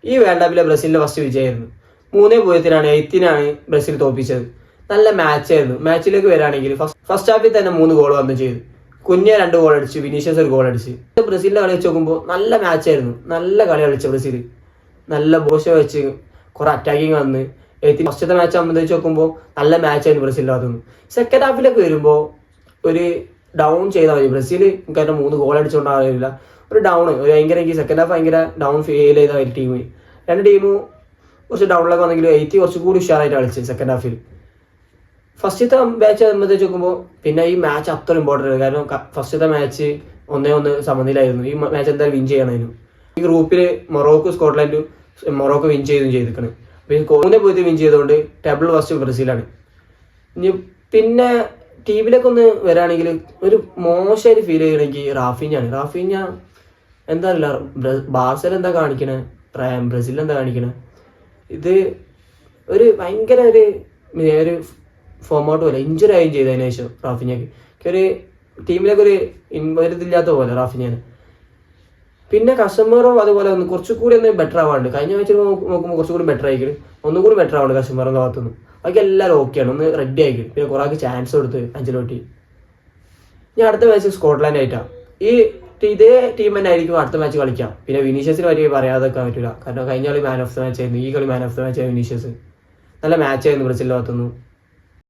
ഈ വേൾഡ് കപ്പിലെ ബ്രസീലിന്റെ ഫസ്റ്റ് വിജയമായിരുന്നു. 3-0 8-നാണ് ബ്രസീൽ തോൽപ്പിച്ചത്. നല്ല മാച്ചായിരുന്നു. മാച്ചിലേക്ക് വരികയാണെങ്കിൽ ഫസ്റ്റ് ഹാഫിൽ തന്നെ 3 ഗോൾ വന്നു ചെയ്തു. കുഞ്ഞ 2 ഗോൾ അടിച്ചു, വിനീഷ്യസ് 1 ഗോൾ അടിച്ചു. ബ്രസീലിന്റെ കളി വെച്ച് നോക്കുമ്പോൾ നല്ല മാച്ചായിരുന്നു. നല്ല കളി കളിച്ച ബ്രസീൽ, നല്ല ബോഷ വെച്ച് കുറെ അറ്റാക്കിങ് വന്ന് ഫസ്റ്റത്തെ മാച്ച് സംബന്ധിച്ച് നോക്കുമ്പോൾ നല്ല മാച്ചായിരുന്നു ബ്രസീലിന്റെ ഭാഗത്തുനിന്ന്. സെക്കൻഡ് ഹാഫിലേക്ക് വരുമ്പോൾ ഒരു ഡൗൺ ചെയ്താൽ മതി. ബ്രസീൽ കാരണം 3 ഗോൾ അടിച്ചുകൊണ്ടാവില്ല, ഒരു ഡൗൺ ഭയങ്കര സെക്കൻഡ് ഹാഫ് ഭയങ്കര ഡൗൺ ഫീൽ ചെയ്ത ഒരു ടീം. 2 ടീമും കുറച്ച് ഡൗണിലൊക്കെ വന്നെങ്കിലും 80 കുറച്ചുകൂടി ഉഷാറായിട്ട് കളിച്ചത് സെക്കൻഡ് ഹാഫിൽ. ഫസ്റ്റത്തെ മാച്ച് സംബന്ധിച്ച് നോക്കുമ്പോൾ പിന്നെ ഈ മാച്ച് അത്ര ഇമ്പോർട്ടൻ്റ് ആണ്. കാരണം ഫസ്റ്റത്തെ മാച്ച് 1-1 സമനിലായിരുന്നു. ഈ മാച്ച് എന്തായാലും വിൻ ചെയ്യണമായിരുന്നു. ഈ ഗ്രൂപ്പിൽ മൊറോക്കോ വിൻ ചെയ്തിരിക്കണം. അപ്പോൾ 3-0 വിൻ ചെയ്തുകൊണ്ട് ടേബിൾ ഫസ്റ്റ് ബ്രസീലാണ്. ഇനി പിന്നെ ടീമിലേക്ക് ഒന്ന് വരികയാണെങ്കിൽ ഒരു മോശമായിട്ട് ഫീൽ ചെയ്യണമെങ്കിൽ റാഫീഞ്ഞ എന്താ അറിയില്ല, ബാർസൽ എന്താ കാണിക്കണേ, ബ്രസീൽ എന്താ കാണിക്കണേ, ഇത് ഒരു ഭയങ്കര ഒരു ഫോം ഔട്ട് പോലെ ഇഞ്ചുറി ആയും ചെയ്തതിന് ശേഷം റാഫീഞ്ഞക്ക് ഒരു ടീമിലേക്ക് ഒരു ഇതില്ലാത്ത പോലെ റാഫീഞ്ഞന്. പിന്നെ കസ്റ്റമറോ അതുപോലെ കുറച്ചുകൂടി ഒന്ന് ബെറ്റർ ആവാണ്ട്, കഴിഞ്ഞ മാച്ച് നോക്കുമ്പോൾ കുറച്ചുകൂടി ബെറ്റർ ആയിരിക്കും, ഒന്നുകൂടി ബെറ്റർ ആവാണ്ട് കസ്റ്റമറിന്റെ ഭാഗത്തുനിന്ന്. ബാക്കി എല്ലാവരും ഓക്കെയാണ്, ഒന്ന് റെഡി ആയിരിക്കും. പിന്നെ കുറേ ചാൻസ് കൊടുത്ത് അഞ്ചലോട്ടി. ഇനി അടുത്ത മാച്ച് സ്കോട്ട്ലാൻഡ് ആയിട്ടാണ്. ഇതേ ടീം തന്നെ ആയിരിക്കും അടുത്ത മാച്ച് കളിക്കാം. പിന്നെ വിനീഷ്യസിന് പറ്റി പറയാതൊക്കെ പറ്റില്ല, കാരണം കഴിഞ്ഞ കളി മാൻ ഓഫ് ദ മാച്ച് ആയിരുന്നു, ഈ കളി മാൻ ഓഫ് ദ മാച്ച് ആയിരുന്നു വിനീഷ്യസ്. നല്ല മാച്ചായിരുന്നു ബ്രസീലിന്റെ ഭാഗത്തുനിന്ന്.